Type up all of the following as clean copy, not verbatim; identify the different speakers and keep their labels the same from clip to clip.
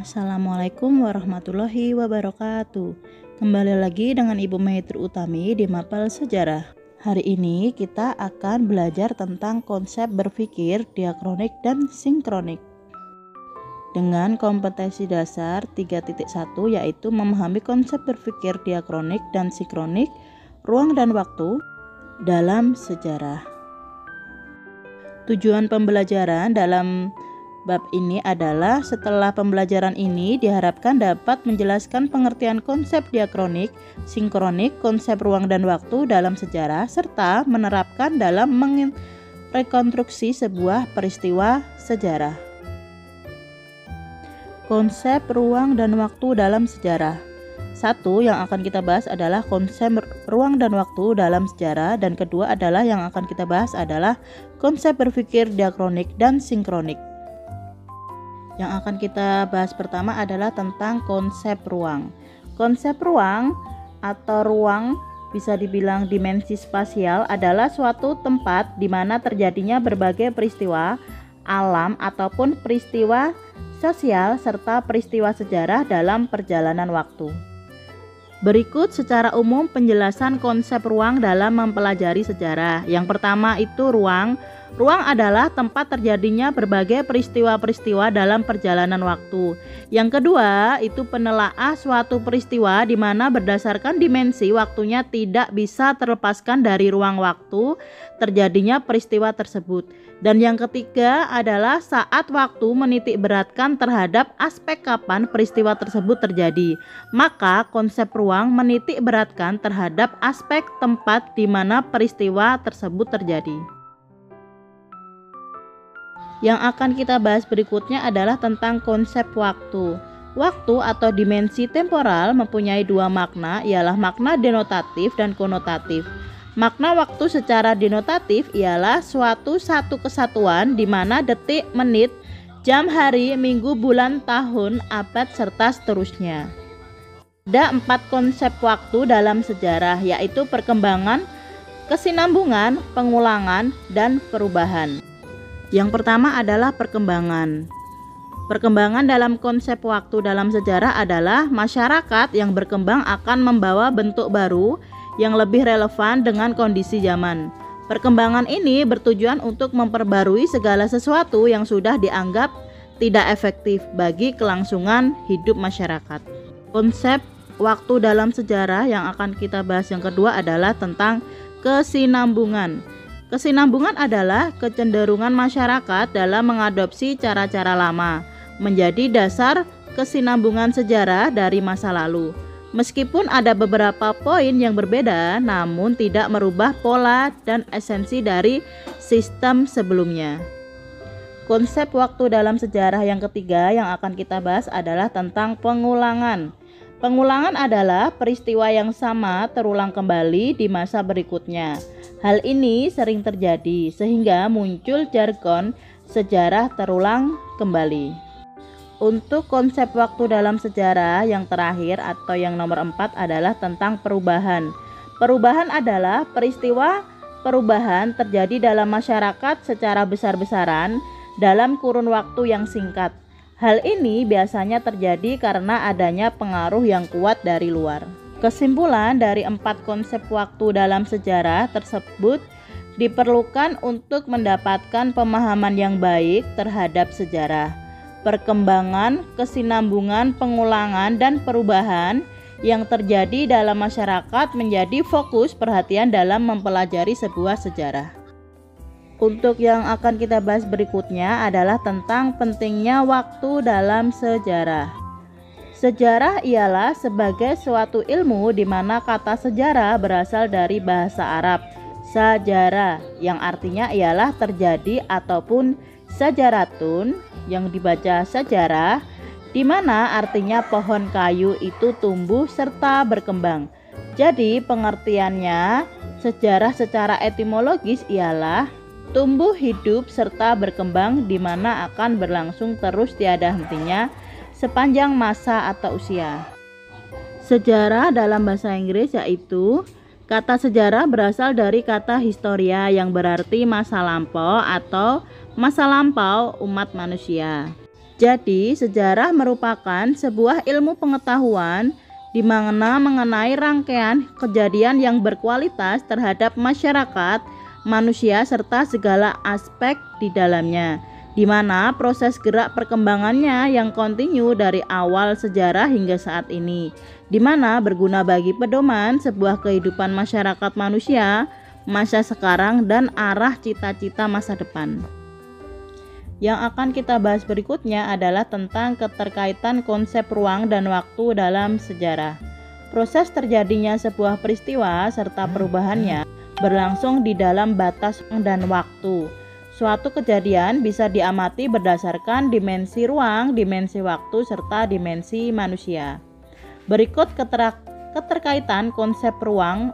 Speaker 1: Assalamualaikum warahmatullahi wabarakatuh. Kembali lagi dengan Ibu Maitri Utami di Mapel Sejarah. Hari ini kita akan belajar tentang konsep berpikir diakronik dan sinkronik. Dengan kompetensi dasar 3.1 yaitu memahami konsep berpikir diakronik dan sinkronik, ruang dan waktu dalam sejarah. Tujuan pembelajaran dalam bab ini adalah setelah pembelajaran ini diharapkan dapat menjelaskan pengertian konsep diakronik, sinkronik, konsep ruang dan waktu dalam sejarah, serta menerapkan dalam merekonstruksi sebuah peristiwa sejarah. Konsep ruang dan waktu dalam sejarah. Satu yang akan kita bahas adalah konsep ruang dan waktu dalam sejarah, dan kedua adalah yang akan kita bahas adalah konsep berpikir diakronik dan sinkronik. Yang akan kita bahas pertama adalah tentang konsep ruang. Konsep ruang atau ruang bisa dibilang dimensi spasial adalah suatu tempat di mana terjadinya berbagai peristiwa alam ataupun peristiwa sosial serta peristiwa sejarah dalam perjalanan waktu. Berikut secara umum penjelasan konsep ruang dalam mempelajari sejarah. Yang pertama itu ruang. Ruang adalah tempat terjadinya berbagai peristiwa-peristiwa dalam perjalanan waktu. Yang kedua itu penelaah suatu peristiwa di mana berdasarkan dimensi waktunya tidak bisa terlepaskan dari ruang waktu terjadinya peristiwa tersebut. Dan yang ketiga adalah saat waktu menitik beratkan terhadap aspek kapan peristiwa tersebut terjadi. Maka konsep ruang menitik beratkan terhadap aspek tempat di mana peristiwa tersebut terjadi. Yang akan kita bahas berikutnya adalah tentang konsep waktu. Waktu atau dimensi temporal mempunyai dua makna, ialah makna denotatif dan konotatif. Makna waktu secara denotatif ialah satu kesatuan di mana detik, menit, jam, hari, minggu, bulan, tahun, abad, serta seterusnya. Ada 4 konsep waktu dalam sejarah, yaitu perkembangan, kesinambungan, pengulangan, dan perubahan. Yang pertama adalah perkembangan. Perkembangan dalam konsep waktu dalam sejarah adalah masyarakat yang berkembang akan membawa bentuk baru yang lebih relevan dengan kondisi zaman. Perkembangan ini bertujuan untuk memperbarui segala sesuatu yang sudah dianggap tidak efektif bagi kelangsungan hidup masyarakat. Konsep waktu dalam sejarah yang akan kita bahas yang kedua adalah tentang kesinambungan. Kesinambungan adalah kecenderungan masyarakat dalam mengadopsi cara-cara lama, menjadi dasar kesinambungan sejarah dari masa lalu. Meskipun ada beberapa poin yang berbeda, namun tidak merubah pola dan esensi dari sistem sebelumnya. Konsep waktu dalam sejarah yang ketiga yang akan kita bahas adalah tentang pengulangan. Pengulangan adalah peristiwa yang sama terulang kembali di masa berikutnya. Hal ini sering terjadi sehingga muncul jargon sejarah terulang kembali. Untuk konsep waktu dalam sejarah yang terakhir atau yang nomor 4 adalah tentang perubahan. Perubahan adalah peristiwa perubahan terjadi dalam masyarakat secara besar-besaran dalam kurun waktu yang singkat. Hal ini biasanya terjadi karena adanya pengaruh yang kuat dari luar. Kesimpulan dari 4 konsep waktu dalam sejarah tersebut diperlukan untuk mendapatkan pemahaman yang baik terhadap sejarah. Perkembangan, kesinambungan, pengulangan, dan perubahan yang terjadi dalam masyarakat menjadi fokus perhatian dalam mempelajari sebuah sejarah. Untuk yang akan kita bahas berikutnya adalah tentang pentingnya waktu dalam sejarah. Sejarah ialah sebagai suatu ilmu di mana kata sejarah berasal dari bahasa Arab sajarah, yang artinya ialah terjadi, ataupun sajaratun yang dibaca sejarah, di mana artinya pohon kayu itu tumbuh serta berkembang. Jadi pengertiannya sejarah secara etimologis ialah tumbuh, hidup, serta berkembang di mana akan berlangsung terus tiada hentinya sepanjang masa atau usia. Sejarah dalam bahasa Inggris yaitu kata sejarah berasal dari kata historia yang berarti masa lampau atau masa lampau umat manusia. Jadi, sejarah merupakan sebuah ilmu pengetahuan di mana mengenai rangkaian kejadian yang berkualitas terhadap masyarakat, manusia, serta segala aspek di dalamnya, di mana proses gerak perkembangannya yang kontinu dari awal sejarah hingga saat ini, di mana berguna bagi pedoman sebuah kehidupan masyarakat manusia, masa sekarang, dan arah cita-cita masa depan. Yang akan kita bahas berikutnya adalah tentang keterkaitan konsep ruang dan waktu dalam sejarah. Proses terjadinya sebuah peristiwa serta perubahannya berlangsung di dalam batas ruang dan waktu. Suatu kejadian bisa diamati berdasarkan dimensi ruang, dimensi waktu, serta dimensi manusia. Berikut keterkaitan konsep ruang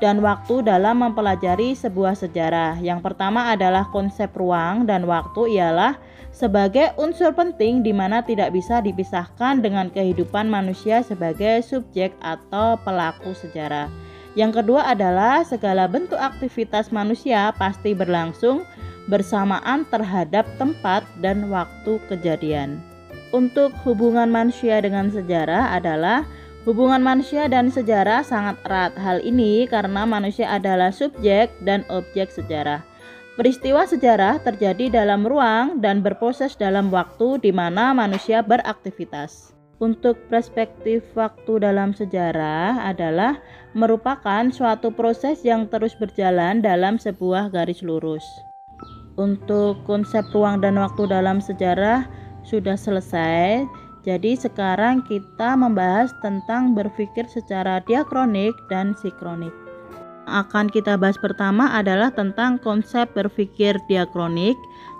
Speaker 1: dan waktu dalam mempelajari sebuah sejarah. Yang pertama adalah konsep ruang dan waktu ialah sebagai unsur penting di mana tidak bisa dipisahkan dengan kehidupan manusia sebagai subjek atau pelaku sejarah. Yang kedua adalah segala bentuk aktivitas manusia pasti berlangsung bersamaan terhadap tempat dan waktu kejadian. Untuk hubungan manusia dengan sejarah adalah hubungan manusia dan sejarah sangat erat. Hal ini karena manusia adalah subjek dan objek sejarah. Peristiwa sejarah terjadi dalam ruang dan berproses dalam waktu di mana manusia beraktivitas. Untuk perspektif waktu dalam sejarah adalah merupakan suatu proses yang terus berjalan dalam sebuah garis lurus. Untuk konsep ruang dan waktu dalam sejarah sudah selesai. Jadi sekarang kita membahas tentang berpikir secara diakronik dan sinkronik. Akan kita bahas pertama adalah tentang konsep berpikir diakronik,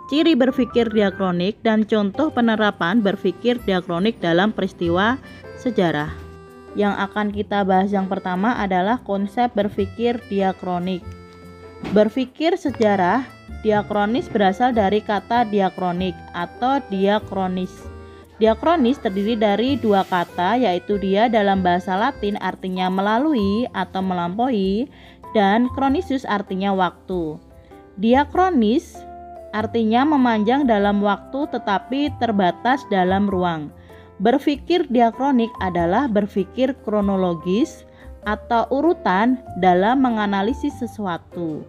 Speaker 1: ciri berpikir diakronik, dan contoh penerapan berpikir diakronik dalam peristiwa sejarah. Yang akan kita bahas yang pertama adalah konsep berpikir diakronik. Berpikir sejarah diakronis berasal dari kata diakronik atau diakronis. Diakronis terdiri dari dua kata, yaitu dia dalam bahasa Latin artinya melalui atau melampaui, dan kronisus artinya waktu. Diakronis artinya memanjang dalam waktu tetapi terbatas dalam ruang. Berpikir diakronik adalah berpikir kronologis atau urutan dalam menganalisis sesuatu.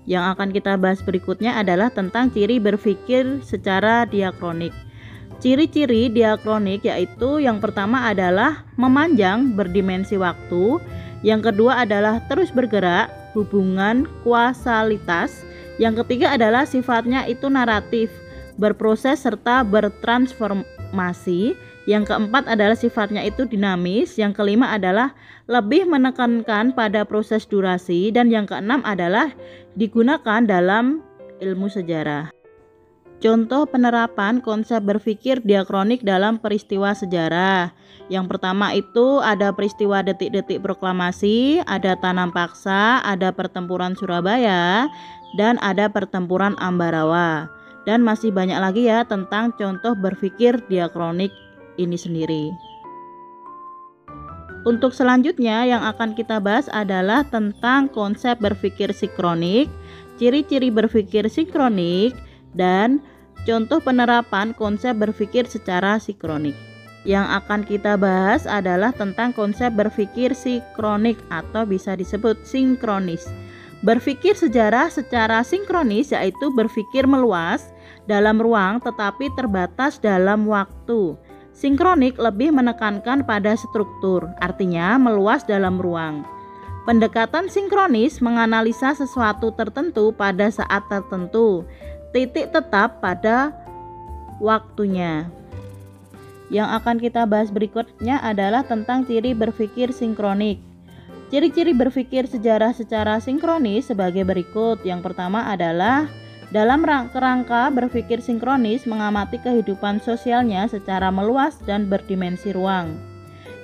Speaker 1: Yang akan kita bahas berikutnya adalah tentang ciri berpikir secara diakronik. Ciri-ciri diakronik yaitu yang pertama adalah memanjang berdimensi waktu, yang kedua adalah terus bergerak, hubungan kausalitas, yang ketiga adalah sifatnya itu naratif, berproses serta bertransformasi, yang keempat adalah sifatnya itu dinamis, yang kelima adalah lebih menekankan pada proses durasi, dan yang keenam adalah digunakan dalam ilmu sejarah. Contoh penerapan konsep berpikir diakronik dalam peristiwa sejarah. Yang pertama itu ada peristiwa detik-detik proklamasi, ada tanam paksa, ada pertempuran Surabaya, dan ada pertempuran Ambarawa. Dan masih banyak lagi ya tentang contoh berpikir diakronik ini sendiri. Untuk selanjutnya yang akan kita bahas adalah tentang konsep berpikir sinkronik, ciri-ciri berpikir sinkronik, dan contoh penerapan konsep berpikir secara sinkronik. Yang akan kita bahas adalah tentang konsep berpikir sinkronik atau bisa disebut sinkronis. Berpikir sejarah secara sinkronis yaitu berpikir meluas dalam ruang tetapi terbatas dalam waktu. Sinkronik lebih menekankan pada struktur, artinya meluas dalam ruang. Pendekatan sinkronis menganalisa sesuatu tertentu pada saat tertentu, titik tetap pada waktunya. Yang akan kita bahas berikutnya adalah tentang ciri berpikir sinkronik. Ciri-ciri berpikir sejarah secara sinkronis sebagai berikut. Yang pertama adalah dalam kerangka berpikir sinkronis mengamati kehidupan sosialnya secara meluas dan berdimensi ruang.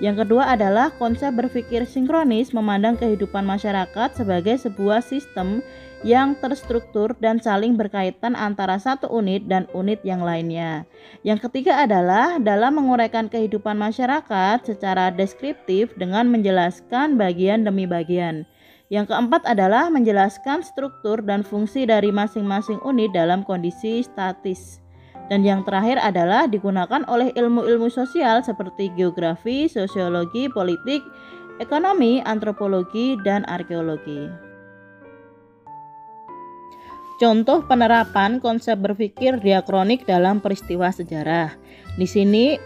Speaker 1: Yang kedua adalah konsep berpikir sinkronis memandang kehidupan masyarakat sebagai sebuah sistem yang terstruktur dan saling berkaitan antara satu unit dan unit yang lainnya. Yang ketiga adalah dalam menguraikan kehidupan masyarakat secara deskriptif dengan menjelaskan bagian demi bagian. Yang keempat adalah menjelaskan struktur dan fungsi dari masing-masing unit dalam kondisi statis. Dan yang terakhir adalah digunakan oleh ilmu-ilmu sosial seperti geografi, sosiologi, politik, ekonomi, antropologi, dan arkeologi. Contoh penerapan konsep berpikir diakronik dalam peristiwa sejarah. Di sini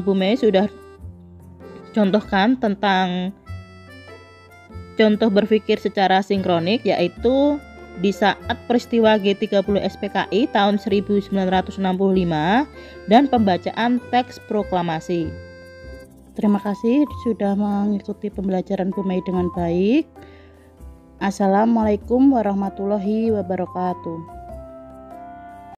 Speaker 1: Bu Mei sudah contohkan tentang contoh berpikir secara sinkronik, yaitu di saat peristiwa G30 SPKI tahun 1965 dan pembacaan teks proklamasi. Terima kasih sudah mengikuti pembelajaran Bu Mei dengan baik. Assalamualaikum warahmatullahi wabarakatuh.